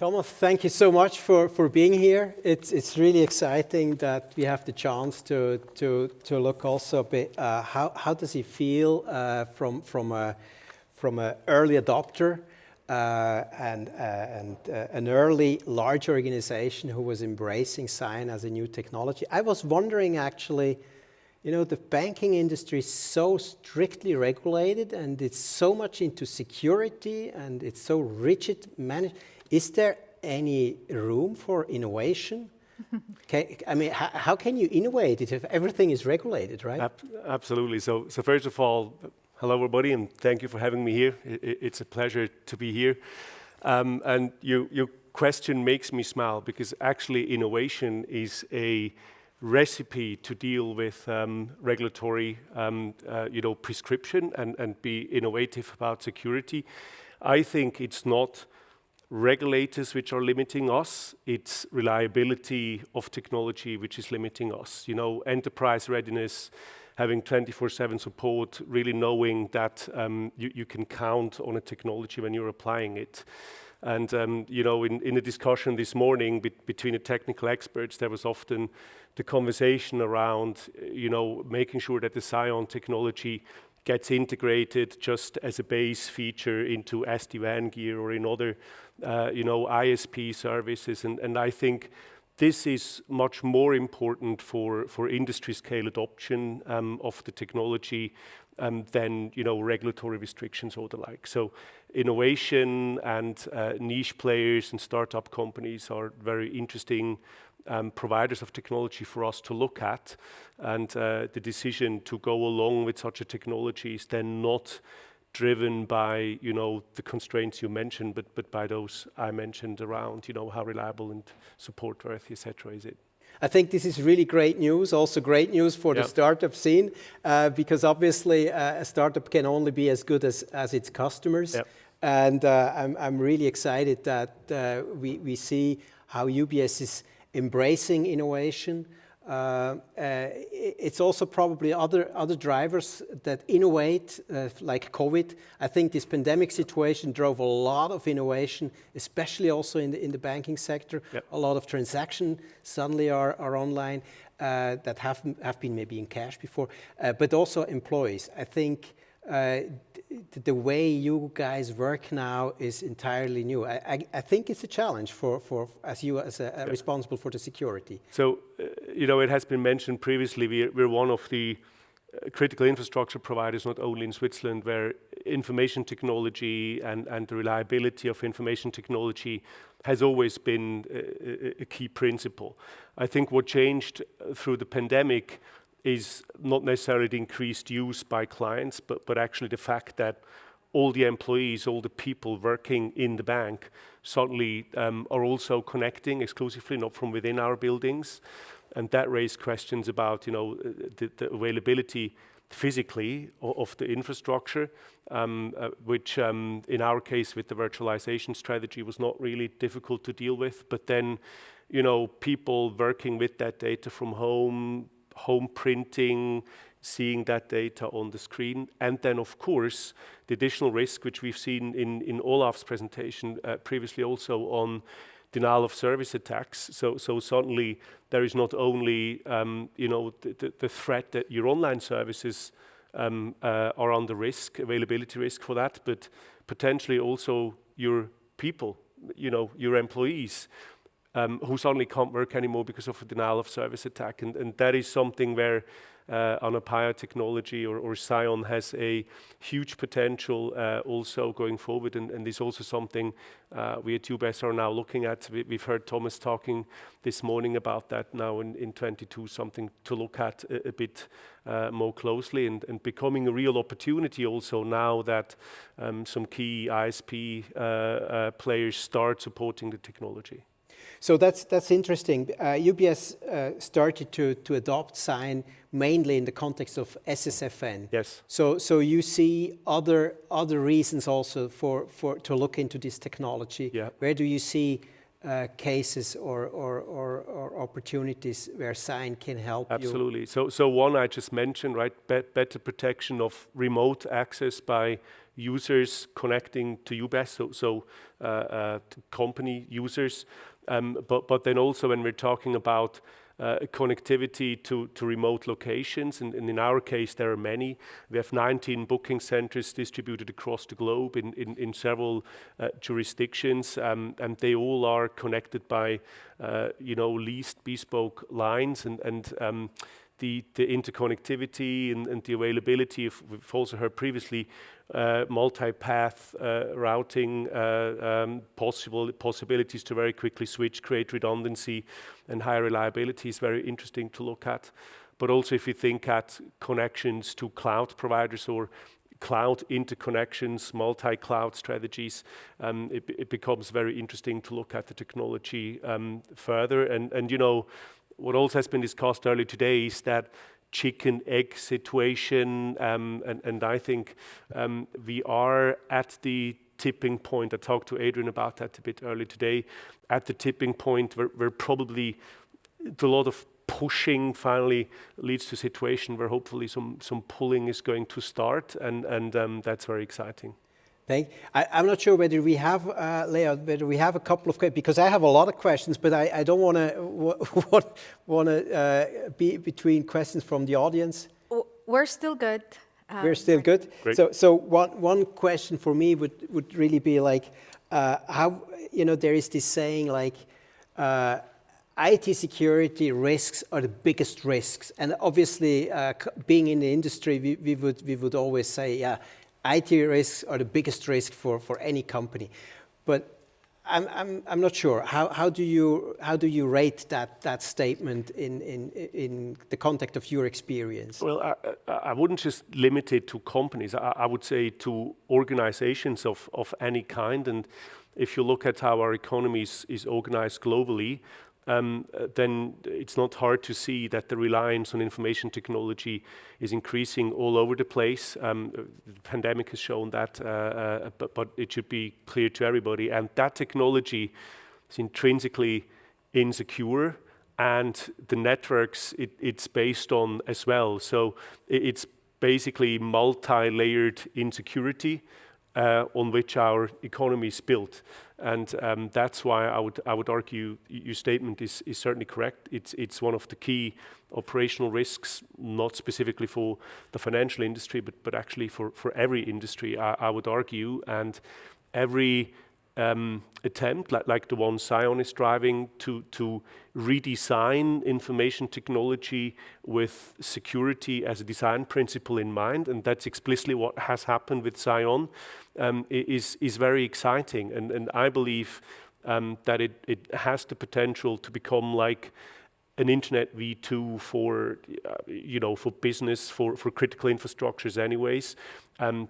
Thomas, thank you so much for being here. It's really exciting that we have the chance to look also a bit how does it feel from a early adopter and an early large organization who was embracing SCiON as a new technology. I was wondering actually, you know, the banking industry is so strictly regulated and it's so much into security and it's so rigid managed. Is there any room for innovation? I mean, how can you innovate if everything is regulated, right? Absolutely. So first of all, hello everybody, and thank you for having me here. It's a pleasure to be here. And your question makes me smile because actually innovation is a recipe to deal with regulatory, prescription and be innovative about security. I think it's not regulators which are limiting us, it's reliability of technology which is limiting us. You know, enterprise readiness, having 24/7 support, really knowing that you can count on a technology when you're applying it. And in a discussion this morning between the technical experts, there was often the conversation around, making sure that the SCiON technology gets integrated just as a base feature into SD-WAN gear or in other, ISP services. And I think this is much more important for industry scale adoption of the technology than, regulatory restrictions or the like. So innovation and niche players and startup companies are very interesting providers of technology for us to look at, and the decision to go along with such a technology is then not driven by the constraints you mentioned, but by those I mentioned around how reliable and support worthy, etc. is it. I think this is really great news, also great news for the startup scene, because obviously a startup can only be as good as its customers. Yep. And I'm really excited that we see how UBS is embracing innovation. It's also probably other drivers that innovate, like COVID. I think this pandemic situation drove a lot of innovation, especially also in the banking sector. Yep. A lot of transactions suddenly are online that have been maybe in cash before, but also employees. I think the way you guys work now is entirely new. I think it's a challenge for responsible for the security. So, it has been mentioned previously, we're one of the critical infrastructure providers, not only in Switzerland, where information technology and the reliability of information technology has always been a key principle. I think what changed through the pandemic is not necessarily the increased use by clients, but actually the fact that all the employees, all the people working in the bank suddenly are also connecting exclusively, not from within our buildings. And that raised questions about, the availability physically of the infrastructure, which in our case with the virtualization strategy was not really difficult to deal with. But then, people working with that data from home printing, seeing that data on the screen. And then, of course, the additional risk, which we've seen in Olaf's presentation previously also on denial of service attacks. So suddenly there is not only, the threat that your online services are under risk, availability risk for that, but potentially also your people, your employees, who suddenly can't work anymore because of a denial of service attack. And that is something where Anapaya technology or SCiON has a huge potential also going forward, and is also something we at UBS are now looking at. We've heard Thomas talking this morning about that now in 22, something to look at a bit more closely, and becoming a real opportunity also now that some key ISP players start supporting the technology. So that's interesting. UBS started to adopt SCiON mainly in the context of SSFN. Yes. So you see other reasons also to look into this technology. Yeah. Where do you see cases or opportunities where SCiON can help Absolutely. So one I just mentioned, right? Better protection of remote access by users connecting to UBS, to company users. But then also when we're talking about connectivity to remote locations, and in our case there are many. We have 19 booking centers distributed across the globe in several jurisdictions, and they all are connected by leased bespoke lines, and the interconnectivity and the availability of, we've also heard previously, multi-path routing, possibilities to very quickly switch, create redundancy and high reliability is very interesting to look at. But also if you think at connections to cloud providers or cloud interconnections, multi-cloud strategies, it becomes very interesting to look at the technology further. And what also has been discussed earlier today is that chicken egg situation, and I think we are at the tipping point. I talked to Adrian about that a bit earlier today. At the tipping point where probably a lot of pushing finally leads to a situation where hopefully some pulling is going to start, and that's very exciting. I'm not sure whether we have, Lea, whether we have a couple of questions, because I have a lot of questions, but I don't want to be between questions from the audience. We're still good. We're still good? Great. So one question for me would really be like, how, there is this saying like, IT security risks are the biggest risks. And obviously, being in the industry, we would always say, yeah, IT risks are the biggest risk for any company. But I'm not sure. How do you rate that statement in the context of your experience? Well, I wouldn't just limit it to companies. I would say to organizations of any kind. And if you look at how our economy is organized globally, then it's not hard to see that the reliance on information technology is increasing all over the place. The pandemic has shown that, but it should be clear to everybody. And that technology is intrinsically insecure, and the networks it's based on as well. So it's basically multi-layered insecurity on which our economy is built. And that's why I would argue your statement is certainly correct. It's one of the key operational risks, not specifically for the financial industry, but actually for every industry, I would argue. And every attempt, like the one SCiON is driving, to redesign information technology with security as a design principle in mind, and that's explicitly what has happened with SCiON, is very exciting. And I believe that it has the potential to become like an internet V2 for business, for critical infrastructures anyways,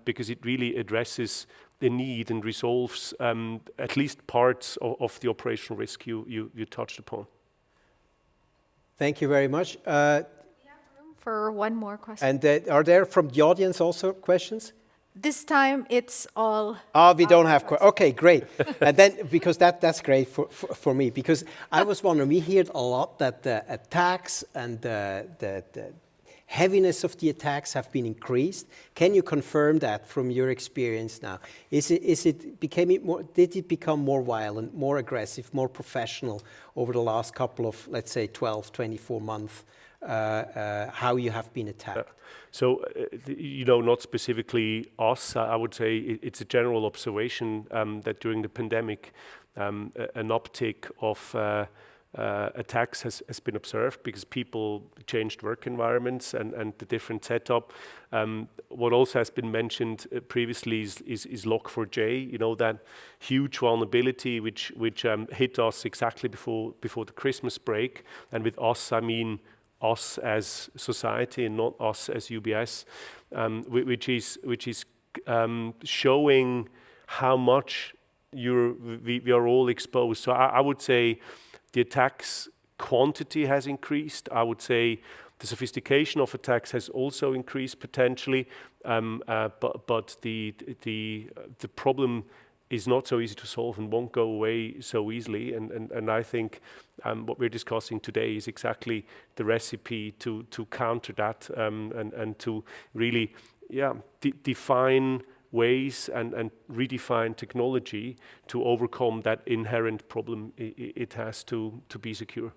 because it really addresses the need and resolves at least parts of the operational risk you touched upon. Thank you very much. We have room for one more question. And are there from the audience also questions? This time it's all. We don't have questions. Okay, great. And then, because that's great for me, because I was wondering, we hear a lot that the attacks and the heaviness of the attacks have been increased. Can you confirm that from your experience now? Did it become more violent, more aggressive, more professional over the last couple of, let's say, 12, 24 months, how you have been attacked? So, not specifically us, I would say it's a general observation that during the pandemic, an uptick of attacks has been observed because people changed work environments and the different setup. What also has been mentioned previously is Log4j, that huge vulnerability which hit us exactly before the Christmas break. And with us, I mean us as society and not us as UBS, which is showing how much we are all exposed. So I would say the attacks quantity has increased. I would say the sophistication of attacks has also increased potentially, but the problem is not so easy to solve and won't go away so easily. And I think what we're discussing today is exactly the recipe to counter that and to really define ways and redefine technology to overcome that inherent problem it has to be secure.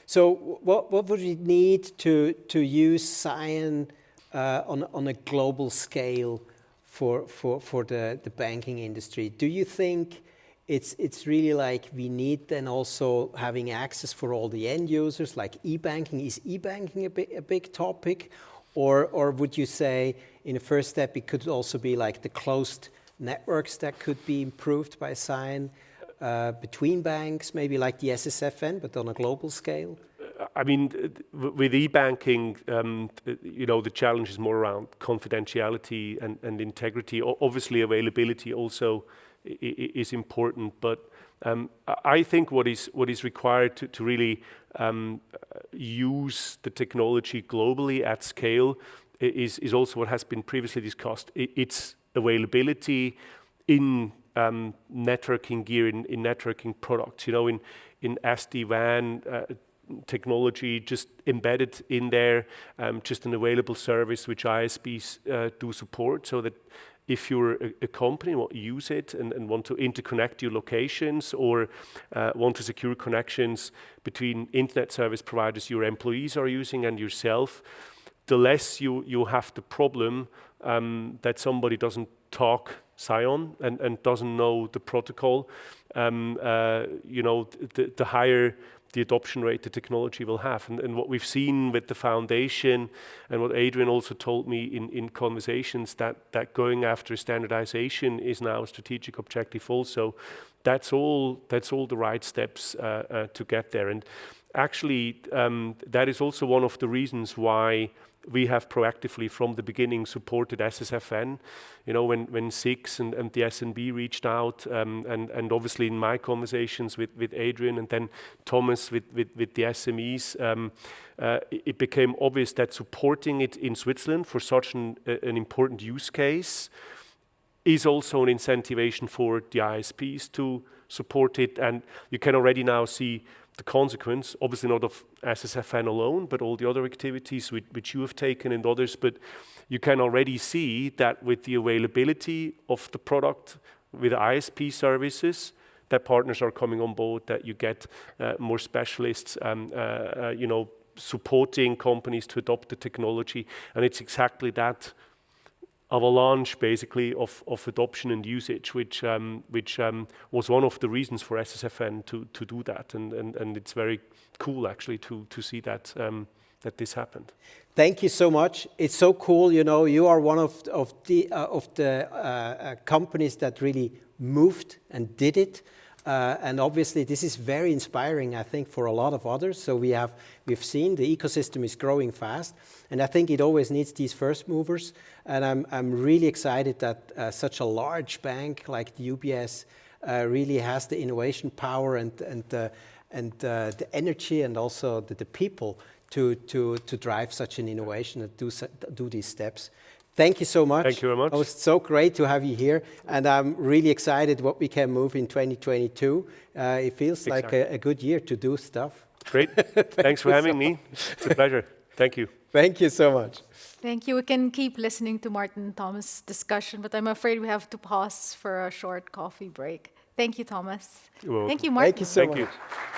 So what would we need to use SCiON on a global scale for the banking industry? Do you think it's really like we need then also having access for all the end users, like e-banking? Is e-banking a big topic? Or would you say in the first step it could also be like the closed networks that could be improved by SCiON between banks, maybe like the SSFN, but on a global scale? I mean, with e-banking, the challenge is more around confidentiality and integrity. Obviously, availability also is important, but I think what is required to really use the technology globally at scale is also what has been previously discussed. It's availability in networking gear, in networking products. In SD-WAN technology just embedded in there, just an available service which ISPs do support, so that if you're a company, want to use it and want to interconnect your locations or want to secure connections between internet service providers your employees are using and yourself, the less you have the problem that somebody doesn't talk SCiON and doesn't know the protocol, the higher the adoption rate the technology will have. And what we've seen with the foundation and what Adrian also told me in conversations, that going after standardization is now a strategic objective also. That's all the right steps to get there. And actually, that is also one of the reasons why we have proactively from the beginning supported SSFN. When SIX and the SNB reached out, and obviously in my conversations with Adrian and then Thomas with the SMEs, it became obvious that supporting it in Switzerland for such an important use case is also an incentivation for the ISPs to support it. And you can already now see the consequence, obviously not of SSFN alone, but all the other activities which you have taken and others. But you can already see that with the availability of the product with ISP services, that partners are coming on board, that you get more specialists, supporting companies to adopt the technology. And it's exactly that avalanche basically of adoption and usage, which was one of the reasons for SSFN to do that, and it's very cool actually to see that this happened. Thank you so much. It's so cool. You are one of the companies that really moved and did it. And obviously, this is very inspiring, I think, for a lot of others. So we've seen the ecosystem is growing fast, and I think it always needs these first movers. And I'm really excited that such a large bank like the UBS really has the innovation power and the energy and also the people to drive such an innovation and do these steps. Thank you so much. Thank you very much. It was so great to have you here, and I'm really excited what we can move in 2022. It feels exactly like a good year to do stuff. Great. Thanks for having me. It's a pleasure. Thank you. Thank you so much. Thank you. We can keep listening to Martin and Thomas' discussion, but I'm afraid we have to pause for a short coffee break. Thank you, Thomas. You're welcome. Thank you, Martin. Thank you so much. Thank you.